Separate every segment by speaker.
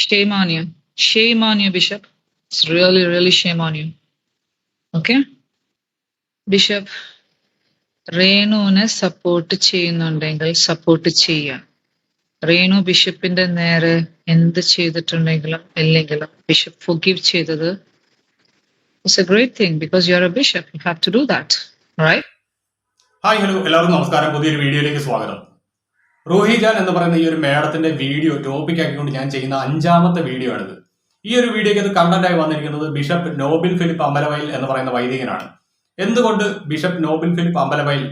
Speaker 1: Shame on you. Shame on you, Bishop. It's really, really shame on you. Okay? Bishop, റേണുവിനെ support ചെയ്യുന്നുണ്ടെങ്കിൽ support ചെയ്യാം. റേണു ബിഷപ്പിന്റെ നേരെ എന്ത് ചെയ്തിട്ടുണ്ടെങ്കിലും ഇല്ലെങ്കിലും ബിഷപ്പ് forgive ചെയ്തത് it's a great thing because you are a bishop. You have to do that, right?
Speaker 2: Hi, hello, എല്ലാവർക്കും നമസ്കാരം. പുതിയൊരു വീഡിയോയിലേക്ക് സ്വാഗതം. റൂഹി ജാൻ എന്ന് പറയുന്ന ഈ ഒരു മേഡത്തിന്റെ വീഡിയോ ടോപ്പിക് ആക്കിക്കൊണ്ട് ഞാൻ ചെയ്യുന്ന 5ാമത്തെ വീഡിയോ ആണിത്. ഈ ഒരു വീഡിയോയ്ക്ക് അത് കണ്ടന്റായി വന്നിരിക്കുന്നത് ബിഷപ്പ് നോബിൽ ഫിലിപ്പ് അമ്പലവയൽ എന്ന് പറയുന്ന വൈദികനാണ്. എന്തുകൊണ്ട് ബിഷപ്പ് നോബിൽ ഫിലിപ്പ് അമ്പലവയൽ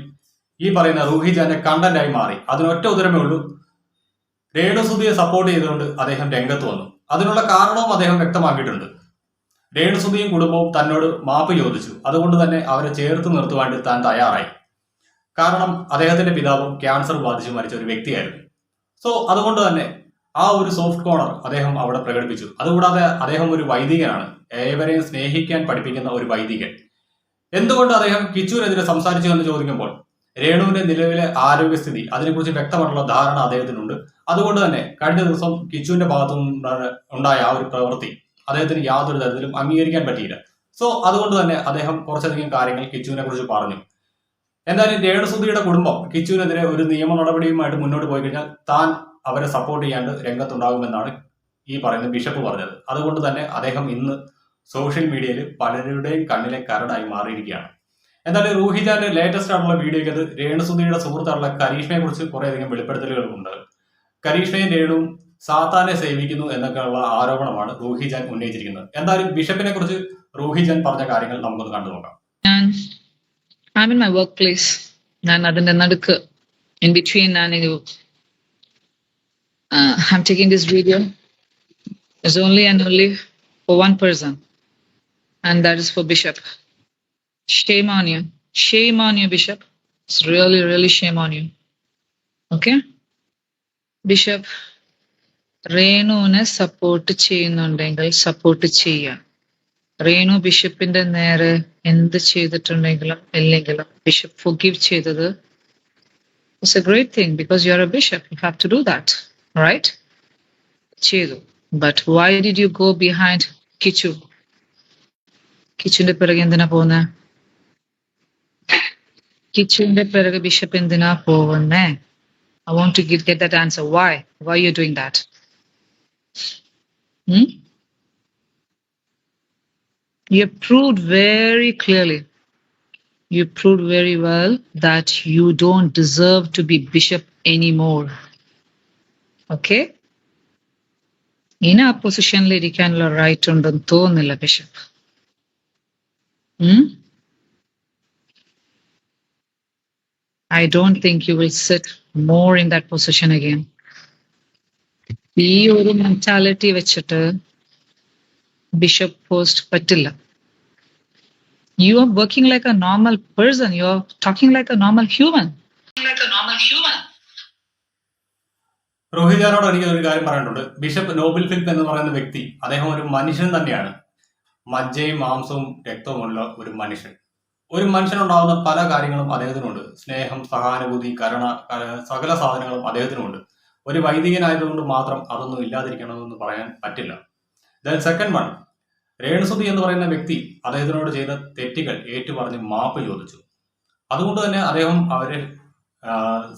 Speaker 2: ഈ പറയുന്ന റൂഹി ജാന്റെ കണ്ടന്റായി മാറി? അതിനൊറ്റ ഉത്തരമേ ഉള്ളൂ. രേണുസുധിയെ സപ്പോർട്ട് ചെയ്തുകൊണ്ട് അദ്ദേഹം രംഗത്ത് വന്നു. അതിനുള്ള കാരണവും അദ്ദേഹം വ്യക്തമാക്കിയിട്ടുണ്ട്. രേണുസുധിയും കുടുംബവും തന്നോട് മാപ്പ് ചോദിച്ചു. അതുകൊണ്ട് തന്നെ അവരെ ചേർത്ത് നിർത്തുവാൻ താൻ തയ്യാറായി. കാരണം അദ്ദേഹത്തിന്റെ പിതാവും ക്യാൻസർ ബാധിച്ച് മരിച്ച ഒരു വ്യക്തിയായിരുന്നു. സോ അതുകൊണ്ട് തന്നെ ആ ഒരു സോഫ്റ്റ് കോർണർ അദ്ദേഹം അവിടെ പ്രകടിപ്പിച്ചു. അതുകൂടാതെ അദ്ദേഹം ഒരു വൈദികനാണ്, ഏവരെയും സ്നേഹിക്കാൻ പഠിപ്പിക്കുന്ന ഒരു വൈദികൻ. എന്തുകൊണ്ട് അദ്ദേഹം കിച്ചുവിനെതിരെ സംസാരിച്ചു എന്ന് ചോദിക്കുമ്പോൾ രേണുവിന്റെ നിലവിലെ ആരോഗ്യസ്ഥിതി അതിനെക്കുറിച്ച് വ്യക്തമായിട്ടുള്ള ധാരണ അദ്ദേഹത്തിനുണ്ട്. അതുകൊണ്ട് തന്നെ കഴിഞ്ഞ ദിവസം കിച്ചുവിന്റെ ഭാഗത്തു ഉണ്ടായ ആ ഒരു പ്രവൃത്തി അദ്ദേഹത്തിന് യാതൊരു തരത്തിലും അംഗീകരിക്കാൻ പറ്റിയില്ല. സോ അതുകൊണ്ട് തന്നെ അദ്ദേഹം കുറച്ചധികം കാര്യങ്ങൾ കിച്ചുവിനെ കുറിച്ച് പറഞ്ഞു. എന്തായാലും രേണുസുധിയുടെ കുടുംബം കിച്ചുവിനെതിരെ ഒരു നിയമ നടപടിയുമായിട്ട് മുന്നോട്ട് പോയി കഴിഞ്ഞാൽ താൻ അവരെ സപ്പോർട്ട് ചെയ്യാണ്ട് രംഗത്തുണ്ടാകുമെന്നാണ് ഈ പറയുന്ന ബിഷപ്പ് പറഞ്ഞത്. അതുകൊണ്ട് തന്നെ അദ്ദേഹം ഇന്ന് സോഷ്യൽ മീഡിയയിൽ പലരുടെയും കണ്ണിലെ കരടായി മാറിയിരിക്കുകയാണ്. എന്തായാലും റൂഹി ജാന്റെ ലേറ്റസ്റ്റ് ആയിട്ടുള്ള വീഡിയോയ്ക്ക് അത് രേണുസുധിയുടെ സുഹൃത്തായിട്ടുള്ള കരീഷ്മയെ കുറിച്ച് കുറേയധികം വെളിപ്പെടുത്തലുകളുണ്ട്. കരീഷ്മയും രേണുവും സാത്താനെ സേവിക്കുന്നു എന്നൊക്കെയുള്ള ആരോപണമാണ് റൂഹി ജാൻ ഉന്നയിച്ചിരിക്കുന്നത്. എന്തായാലും ബിഷപ്പിനെ കുറിച്ച് റൂഹി ജാൻ പറഞ്ഞ കാര്യങ്ങൾ നമുക്കൊന്ന് കണ്ടു നോക്കാം.
Speaker 1: I'm in my workplace. ഞാൻ അതിന്റെ നടുക്ക് in between I'm taking this video. It's only and only for one person, and that is for Bishop. Shame on you. Shame on you, Bishop. It's really, really shame on you. Okay? Bishop, റേണുവിനെ support ചെയ്യുന്നുണ്ടെങ്കിൽ support ചെയ്യാം. റേണു ബിഷപ്പിന്റെ നേരെ എന്ത് ചെയ്തിട്ടുണ്ടെങ്കിലും ഇല്ലെങ്കിലും bishop forgive ചെയ്തത് it's a great thing because you are a bishop. You have to do that, right? ചെയ്തു. But why did you go behind Kichu? കിച്ചുവിന്റെ പിറകെ എന്തിനാ പോകുന്നേ? കിച്ചുവിന്റെ പിറകെ ബിഷപ്പ് എന്തിനാ പോകുന്നേ? I want to get that answer. Why? Why are you doing that? You proved very clearly, you proved very well that you don't deserve to be bishop anymore. Okay? In a position ഇരിക്കാനുള്ള right ഉണ്ടെന്ന് തോന്നുന്നില്ല bishop. I don't think you will sit more in that position again. ഈ ഒരു mentality വെച്ചിട്ട് bishop post പറ്റില്ല. You are working like a normal person. You are talking like a normal human.
Speaker 2: Roohi ജാനോട് എനിക്ക് ഒരു കാര്യം പറയാനുണ്ട്. ബിഷപ്പ് നോബിൽ ഫിലിപ്പ് എന്ന് പറയുന്ന വ്യക്തി അദ്ദേഹം ഒരു മനുഷ്യൻ തന്നെയാണ്. മജ്ജയും മാംസവും രക്തവുമുള്ള ഒരു മനുഷ്യൻ. ഒരു മനുഷ്യനുണ്ടാവുന്ന പല കാര്യങ്ങളും അദ്ദേഹത്തിനുണ്ട്. സ്നേഹം, സഹാനുഭൂതി, കരുണ, സകല സാധനങ്ങളും അദ്ദേഹത്തിനുണ്ട്. ഒരു വൈദികനായതുകൊണ്ട് മാത്രം അതൊന്നും ഇല്ലാതിരിക്കണമെന്ന് പറയാൻ പറ്റില്ല. ദെൻ സെക്കൻഡ് വൺ, രേണുസുധി എന്ന് പറയുന്ന വ്യക്തി അദ്ദേഹത്തിനോട് ചെയ്ത തെറ്റുകൾ ഏറ്റുപറഞ്ഞ് മാപ്പ് ചോദിച്ചു. അതുകൊണ്ട് തന്നെ അദ്ദേഹം അവരെ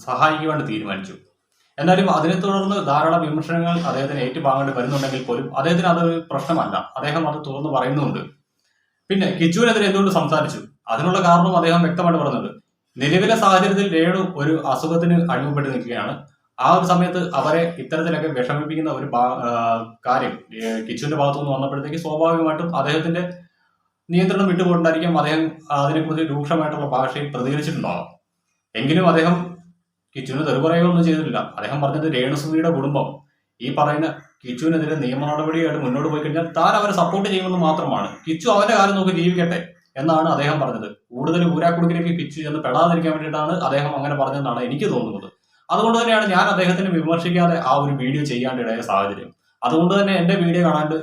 Speaker 2: സഹായിക്കുവാൻ തീരുമാനിച്ചു. എന്നാലും അതിനെ തുടർന്ന് ധാരാളം വിമർശനങ്ങൾ അദ്ദേഹത്തിന് ഏറ്റുവാങ്ങേണ്ടി വരുന്നുണ്ടെങ്കിൽ പോലും അദ്ദേഹത്തിന് അതൊരു പ്രശ്നമല്ല. അദ്ദേഹം അത് തുറന്ന് പറയുന്നുണ്ട്. പിന്നെ കിച്ചുവിനെതിരെ എന്തുകൊണ്ട് സംസാരിച്ചു? അതിനുള്ള കാരണം അദ്ദേഹം വ്യക്തമായിട്ട് പറഞ്ഞത്, നിലവിലെ സാഹചര്യത്തിൽ രേണു ഒരു അസുഖത്തിന് അടിമപ്പെട്ട് നിൽക്കുകയാണ്. ആ ഒരു സമയത്ത് അവരെ ഇത്തരത്തിലൊക്കെ വിഷമിപ്പിക്കുന്ന ഒരു കാര്യം കിച്ചുവിന്റെ ഭാഗത്തുനിന്ന് വന്നപ്പോഴത്തേക്ക് സ്വാഭാവികമായിട്ടും അദ്ദേഹത്തിന്റെ നിയന്ത്രണം വിട്ടുപോയിട്ടുണ്ടായിരിക്കും. അദ്ദേഹം അതിനെക്കുറിച്ച് രൂക്ഷമായിട്ടുള്ള ഭാഷയിൽ പ്രതികരിച്ചിട്ടുണ്ടാകും. എങ്കിലും അദ്ദേഹം കിച്ചുവിന് തെറിപറയുകയൊന്നും ചെയ്തിട്ടില്ല. അദ്ദേഹം പറഞ്ഞത് രേണുസുധിയുടെ കുടുംബം ഈ പറയുന്ന കിച്ചുവിനെതിരെ നിയമ നടപടിയായിട്ട് മുന്നോട്ട് പോയി കഴിഞ്ഞാൽ താൻ അവരെ സപ്പോർട്ട് ചെയ്യുമെന്ന് മാത്രമാണ്. കിച്ചു അവന്റെ കാര്യം നോക്കി ജീവിക്കട്ടെ എന്നാണ് അദ്ദേഹം പറഞ്ഞത്. കൂടുതൽ ഊരാക്കുടുക്കിലേക്ക് കിച്ചു ചെന്ന് പെടാതിരിക്കാൻ വേണ്ടിയിട്ടാണ് അദ്ദേഹം അങ്ങനെ പറഞ്ഞതെന്നാണ് എനിക്ക് തോന്നുന്നത്. അതുകൊണ്ട് തന്നെയാണ് ഞാൻ അദ്ദേഹത്തിന് വിമർശിക്കാതെ ആ ഒരു വീഡിയോ ചെയ്യാണ്ടിടയ സാഹചര്യം. അതുകൊണ്ട് തന്നെ എന്റെ വീഡിയോ കാണാണ്ട്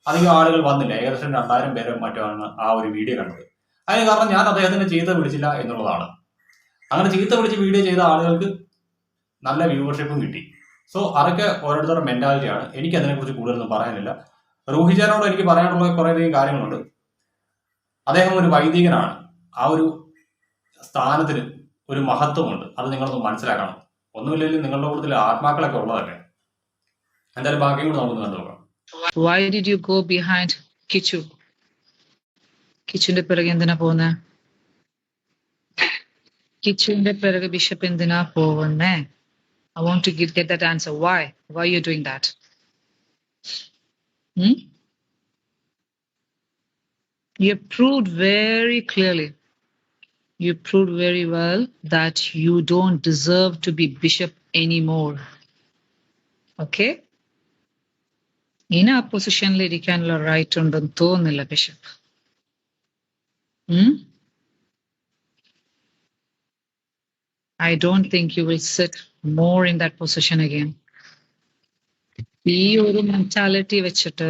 Speaker 2: അധികം ആളുകൾ വന്നില്ല. ഏകദേശം 2000 പേരോ മറ്റാണ് ആ ഒരു വീഡിയോ കണ്ടത്. അതിന് കാരണം ഞാൻ അദ്ദേഹത്തിന് ചീത്ത വിളിച്ചില്ല എന്നുള്ളതാണ്. അങ്ങനെ ചീത്ത വിളിച്ച് വീഡിയോ ചെയ്ത ആളുകൾക്ക് നല്ല വ്യൂവർഷിപ്പും കിട്ടി. സോ അതൊക്കെ ഓരോരുത്തരുടെ മെന്റാലിറ്റിയാണ്. എനിക്ക് അതിനെക്കുറിച്ച് കൂടുതലൊന്നും പറയാനില്ല. റൂഹിജാനോട് എനിക്ക് പറയാനുള്ള കുറേയധികം കാര്യങ്ങളുണ്ട്. അദ്ദേഹം ഒരു വൈദികനാണ്. ആ ഒരു സ്ഥാനത്തിന് ഒരു മഹത്വമുണ്ട്. അത് നിങ്ങളൊന്ന് മനസ്സിലാക്കണം. ഒന്നുമില്ലെങ്കിൽ നിങ്ങളുടെ കൂട്ടത്തിൽ ആത്മാക്കളൊക്കെ ഉള്ളതല്ലേ. എന്തായാലും ബാക്കിയും കൂടെ നമുക്ക് കണ്ടു നോക്കാം.
Speaker 1: Why did you go behind Kichu? കിച്ചുവിന്റെ പിറകെ എന്തിനാ പോകുന്നേ? കിച്ചുവിന്റെ പിറകെ ബിഷപ്പ് എന്തിനാ പോകുന്നേ? I want to get that answer. Why? Why are you doing that? You proved very clearly, you proved very well that you don't deserve to be bishop anymore. Okay? In a position ഇരിക്കാനുള്ള right ഉണ്ടെന്ന് തോന്നുന്നില്ല bishop. I don't think you will sit more in that position again. ഈ ഒരു mentality വെച്ചിട്ട്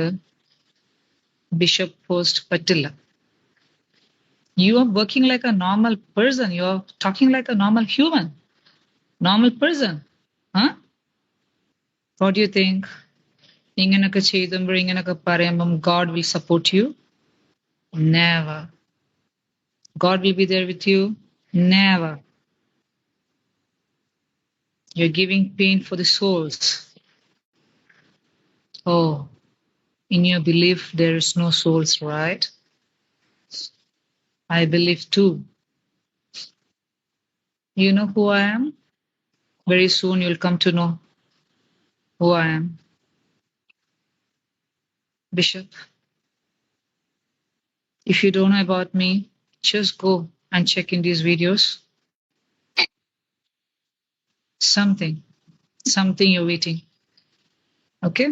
Speaker 1: bishop post പറ്റില്ല. You are working like a normal person. You are talking like a normal human, normal person. Huh? What do you think? ഇങ്ങനൊക്കെ ചെയ്തുമ്പോൾ ഇങ്ങനൊക്കെ പറയുമ്പം God will support you? Never. God will be there with you? Never. You're giving pain for the souls. Oh, in your belief there is no souls, right? I believe too. You know who I am? Very soon you'll come to know who I am. Bishop, if you don't know about me, just go and check in these videos. Something you're waiting. Okay?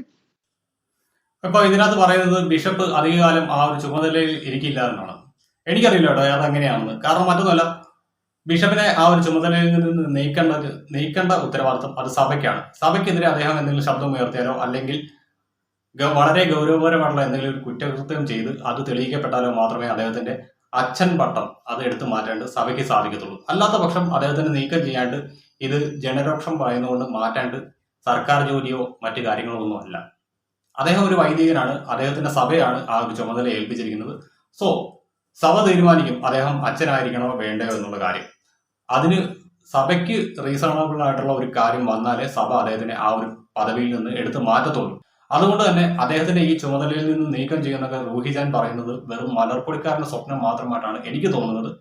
Speaker 2: അപ്പൊ ഇതിനകത്ത് പറയുന്നത് bishop അധികകാലം ആ ഒരു ചുമതലയിൽ ഇരിക്കില്ല എന്നാണ്. എനിക്കറിയില്ല കേട്ടോ അതെങ്ങനെയാണെന്ന്. കാരണം മറ്റൊന്നുമല്ല, ബിഷപ്പിനെ ആ ഒരു ചുമതലയിൽ നിന്ന് നീക്കേണ്ട ഉത്തരവാദിത്വം അത് സഭയ്ക്കാണ്. സഭയ്ക്കെതിരെ അദ്ദേഹം എന്തെങ്കിലും ശബ്ദം ഉയർത്തിയാലോ അല്ലെങ്കിൽ വളരെ ഗൗരവപരമായിട്ടുള്ള എന്തെങ്കിലും ഒരു കുറ്റകൃത്യം ചെയ്ത് അത് തെളിയിക്കപ്പെട്ടാലോ മാത്രമേ അദ്ദേഹത്തിന്റെ അച്ഛൻ പട്ടം അത് എടുത്തു മാറ്റാണ്ട് സഭയ്ക്ക് സാധിക്കത്തുള്ളൂ. അല്ലാത്ത പക്ഷം അദ്ദേഹത്തിന് നീക്കം ചെയ്യാണ്ട് ഇത് ജനരോക്ഷം പറയുന്നതുകൊണ്ട് മാറ്റാണ്ട് സർക്കാർ ജോലിയോ മറ്റു കാര്യങ്ങളോ ഒന്നും അല്ല. അദ്ദേഹം ഒരു വൈദികനാണ്. അദ്ദേഹത്തിന്റെ സഭയാണ് ആ ഒരു ചുമതല ഏൽപ്പിച്ചിരിക്കുന്നത്. സോ സഭ തീരുമാനിക്കും അദ്ദേഹം അച്ഛനായിരിക്കണോ വേണ്ടയോ എന്നുള്ള കാര്യം. അതിന് സഭയ്ക്ക് റീസണബിൾ ആയിട്ടുള്ള ഒരു കാര്യം വന്നാലേ സഭ അദ്ദേഹത്തിനെ ആ ഒരു പദവിയിൽ നിന്ന് എടുത്ത് മാറ്റത്തുള്ളൂ. അതുകൊണ്ട് തന്നെ അദ്ദേഹത്തിന്റെ ഈ ചുമതലയിൽ നിന്ന് നീക്കം ചെയ്യുന്നൊക്കെ റൂഹിജാൻ പറയുന്നത് വെറും മലർപ്പൊടിക്കാരന്റെ സ്വപ്നം മാത്രമായിട്ടാണ് എനിക്ക് തോന്നുന്നത്.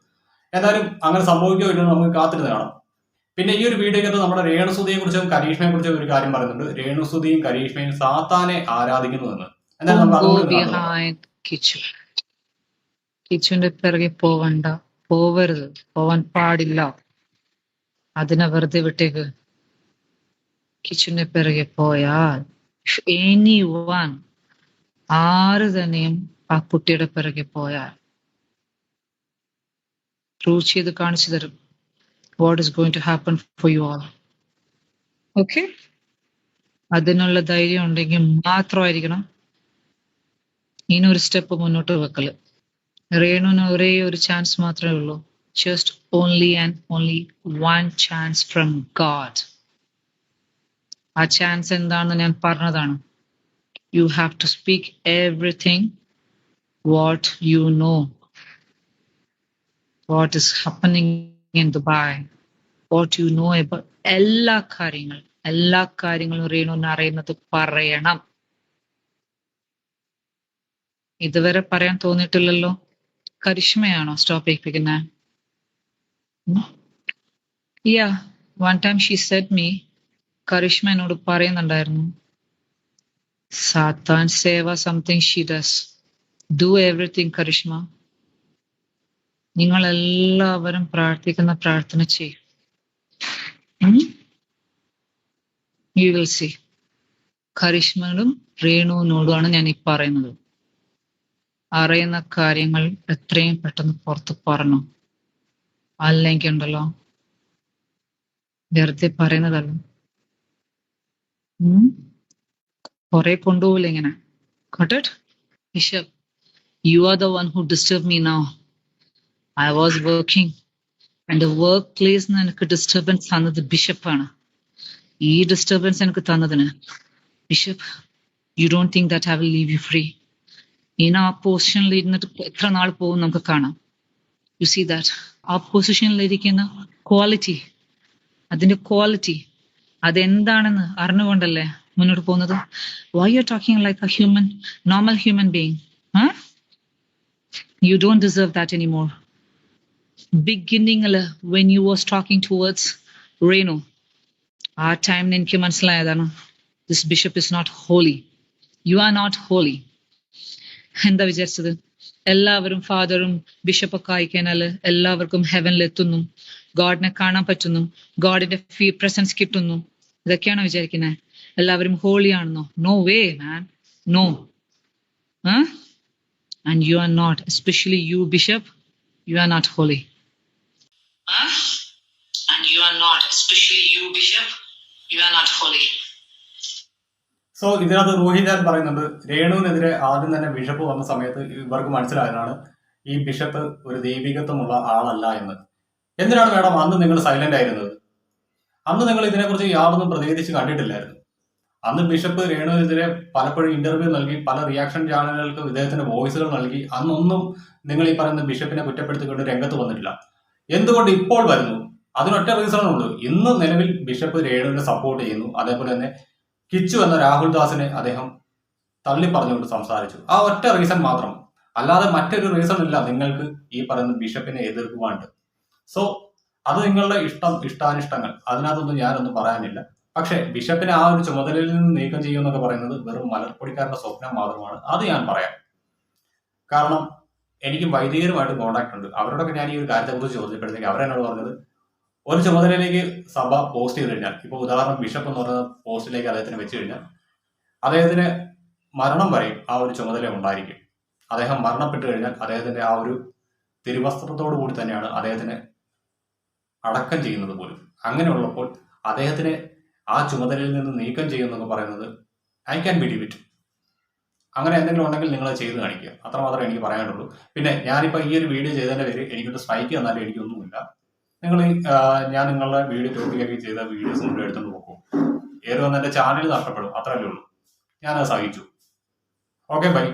Speaker 2: എന്തായാലും അങ്ങനെ സംഭവിക്കോ ഇല്ലെന്ന് നമുക്ക് കാത്തിരുന്ന് കാണാം. പിന്നെ ഈ ഒരു വീഡിയോക്കകത്ത് നമ്മുടെ രേണുസുതിയെ കുറിച്ചും കരീഷ്മയെ കുറിച്ചും ഒരു കാര്യം പറയുന്നുണ്ട്. രേണുസുതിയും കരീഷ്മയും സാത്താനെ ആരാധിക്കുന്നുവെന്ന്. എന്തായാലും
Speaker 1: കിച്ചുവിന്റെ പിറകെ പോവരുത്, പോവാൻ പാടില്ല. അതിനെ വെറുതെ വിട്ടേക്ക്. കിച്ചുവിന്റെ പിറകെ പോയാൽ anyone, ആര് തന്നെയും ആ കുട്ടിയുടെ പിറകെ പോയാൽ പ്രൂവ് ചെയ്ത് കാണിച്ചു തരും what is going to happen for you all. Okay? അതിനുള്ള ധൈര്യം ഉണ്ടെങ്കിൽ മാത്രമായിരിക്കണം ഇനൊരു സ്റ്റെപ്പ് മുന്നോട്ട് വെക്കല്. രേണുവിന് ഒരേ ഒരു ചാൻസ് മാത്രമേ ഉള്ളൂ. just only and only one chance from God. ആ ചാൻസ് എന്താണെന്ന് ഞാൻ പറഞ്ഞതാണ്. You have to speak everything what you know, what is happening in Dubai, what you know about എല്ലാ കാര്യങ്ങളും റേണുവിന് അറിയുന്നത് പറയണം. ഇതുവരെ പറയാൻ തോന്നിയിട്ടില്ലല്ലോ. കരിഷ്മയാണോ സ്റ്റോപ്പ് ചെയ്യിപ്പിക്കുന്നത്? Yeah, one time she said me, Karishma എന്നോട് പറയുന്നുണ്ടായിരുന്നു, സാത്താൻ സേവ something she does. Do everything Karishma. നിങ്ങൾ എല്ലാവരും പ്രാർത്ഥിക്കുന്ന പ്രാർത്ഥന ചെയ്യും. You will see. കരിഷ്മയോടും രേണുവിനോടുമാണ് ഞാൻ ഈ പറയുന്നത്. അറിയുന്ന കാര്യങ്ങൾ എത്രയും പെട്ടെന്ന് പുറത്ത് പറഞ്ഞു. അല്ലെങ്കിൽ ഉണ്ടല്ലോ വെറുതെ പറയുന്നതല്ല. കുറെ കൊണ്ടുപോകില്ല ഇങ്ങനെ. Got it? Bishop, you are the one who disturbed me now. I was working and the workplace എനിക്ക് ഡിസ്റ്റർബൻസ് തന്നത് ബിഷപ്പാണ്. ഈ ഡിസ്റ്റർബൻസ് എനിക്ക് തന്നതിന് bishop, you don't think that I will leave you free. ഇനി ആ പൊസിഷനിൽ ഇരുന്നിട്ട് എത്ര നാൾ പോകും നമുക്ക് കാണാം. യു സീ ദാറ്റ് ആ പൊസിഷനിലിരിക്കുന്ന ക്വാളിറ്റി, അതിന്റെ ക്വാളിറ്റി അതെന്താണെന്ന് അറിഞ്ഞുകൊണ്ടല്ലേ മുന്നോട്ട് പോകുന്നത്. Why you are talking like a human, normal human being? You don't deserve that anymore. Beginning when you was talking towards Renu, our time ninke manasilayadana, this bishop is not holy. You are not holy. എന്താ വിചാരിച്ചത്? എല്ലാവരും ഫാദറും ബിഷപ്പൊക്കെ ആയിക്കഴിഞ്ഞാൽ എല്ലാവർക്കും ഹെവനിൽ എത്തുന്നു, ഗോഡിനെ കാണാൻ പറ്റുന്നു, ഗോഡിന്റെ presence കിട്ടുന്നു, ഇതൊക്കെയാണോ വിചാരിക്കുന്നത്? എല്ലാവരും ഹോളി ആണെന്നോ? No way man, no. And you are not, especially you, Bishop, you are not holy. And you are not, especially you, Bishop, you are not holy.
Speaker 2: So ഇതിനകത്ത് റോഹിജാൻ പറയുന്നുണ്ട്, രേണുവിനെതിരെ ആദ്യം തന്നെ ബിഷപ്പ് വന്ന സമയത്ത് ഇവർക്ക് മനസ്സിലായതാണ് ഈ ബിഷപ്പ് ഒരു ദൈവികത്വമുള്ള ആളല്ല എന്ന്. എന്തിനാണ് മേഡം അന്ന് നിങ്ങൾ സൈലന്റ് ആയിരുന്നത്? അന്ന് നിങ്ങൾ ഇതിനെക്കുറിച്ച് യാതൊന്നും പ്രതികരിച്ച് കണ്ടിട്ടില്ലായിരുന്നു. അന്ന് ബിഷപ്പ് രേണുവിനെതിരെ പലപ്പോഴും ഇന്റർവ്യൂ നൽകി, പല റിയാക്ഷൻ ചാനലുകൾക്ക് ഇദ്ദേഹത്തിന്റെ വോയിസുകൾ നൽകി. അന്നൊന്നും നിങ്ങൾ ഈ പറയുന്ന ബിഷപ്പിനെ കുറ്റപ്പെടുത്തിക്കൊണ്ട് രംഗത്ത് വന്നിട്ടില്ല. എന്തുകൊണ്ട് ഇപ്പോൾ വരുന്നു? അതിനൊറ്റ റീസണുള്ളൂ. ഇന്ന് നിലവിൽ ബിഷപ്പ് രേണുവിനെ സപ്പോർട്ട് ചെയ്യുന്നു. അതേപോലെ തന്നെ കിച്ചു എന്ന രാഹുൽ ദാസിനെ അദ്ദേഹം തള്ളി പറഞ്ഞുകൊണ്ട് സംസാരിച്ചു. ആ ഒറ്റ റീസൺ മാത്രം, അല്ലാതെ മറ്റൊരു റീസൺ ഇല്ല നിങ്ങൾക്ക് ഈ പറയുന്ന ബിഷപ്പിനെ എതിർക്കുവാണ്ട്. സോ അത് നിങ്ങളുടെ ഇഷ്ടാനിഷ്ടങ്ങൾ, അതിനകത്തൊന്നും ഞാനൊന്നും പറയാനില്ല. പക്ഷെ ബിഷപ്പിനെ ആ ഒരു ചുമതലയിൽ നിന്ന് നീക്കം ചെയ്യുമെന്നൊക്കെ പറയുന്നത് വെറും മലർപ്പൊടിക്കാരുടെ സ്വപ്നം മാത്രമാണ്. അത് ഞാൻ പറയാം. കാരണം എനിക്ക് വൈദികരുമായിട്ട് കോണ്ടാക്ട് ഉണ്ട്. അവരോടൊക്കെ ഞാൻ ഈ ഒരു കാര്യത്തെക്കുറിച്ച് ചോദിച്ചപ്പോഴത്തേക്ക് അവരെന്നോട് പറഞ്ഞത്, ഒരു ചുമതലയിലേക്ക് സഭ പോസ്റ്റ് ചെയ്ത് കഴിഞ്ഞാൽ, ഇപ്പോൾ ഉദാഹരണം ബിഷപ്പ് എന്ന് പറയുന്ന പോസ്റ്റിലേക്ക് അദ്ദേഹത്തിന് വെച്ച് കഴിഞ്ഞാൽ അദ്ദേഹത്തിന് മരണം വരെയും ആ ഒരു ചുമതല ഉണ്ടായിരിക്കും. അദ്ദേഹം മരണപ്പെട്ട് കഴിഞ്ഞാൽ അദ്ദേഹത്തിന്റെ ആ ഒരു തിരുവസ്ത്രത്തോടു കൂടി തന്നെയാണ് അദ്ദേഹത്തിന് അടക്കം ചെയ്യുന്നത് പോലും. അങ്ങനെയുള്ളപ്പോൾ അദ്ദേഹത്തിന് ആ ചുമതലയിൽ നിന്ന് നീക്കം ചെയ്യുമെന്നൊക്കെ പറയുന്നത് ഐ ക്യാൻ ബിലീവ് ഇറ്റ്. അങ്ങനെ എന്തെങ്കിലും ഉണ്ടെങ്കിൽ നിങ്ങൾ ചെയ്ത് കാണിക്കുക, അത്രമാത്രമേ എനിക്ക് പറയാനുള്ളൂ. പിന്നെ ഞാനിപ്പോൾ ഈ ഒരു വീഡിയോ ചെയ്തതിൻ്റെ പേര് എനിക്കൊരു സ്ട്രൈക്ക് തന്നാലും എനിക്കൊന്നുമില്ല. നിങ്ങൾ ഞാൻ നിങ്ങളുടെ വീഡിയോ ടോപ്പിക്കൊക്കെ ചെയ്ത വീഡിയോസ് മുഴുവൻ എടുത്തുകൊണ്ട് പോകും. ഏത് വന്ന് എൻ്റെ ചാനൽ നഷ്ടപ്പെടും, അത്രയല്ലേ ഉള്ളൂ. ഞാനത് സഹിച്ചു. Okay, by.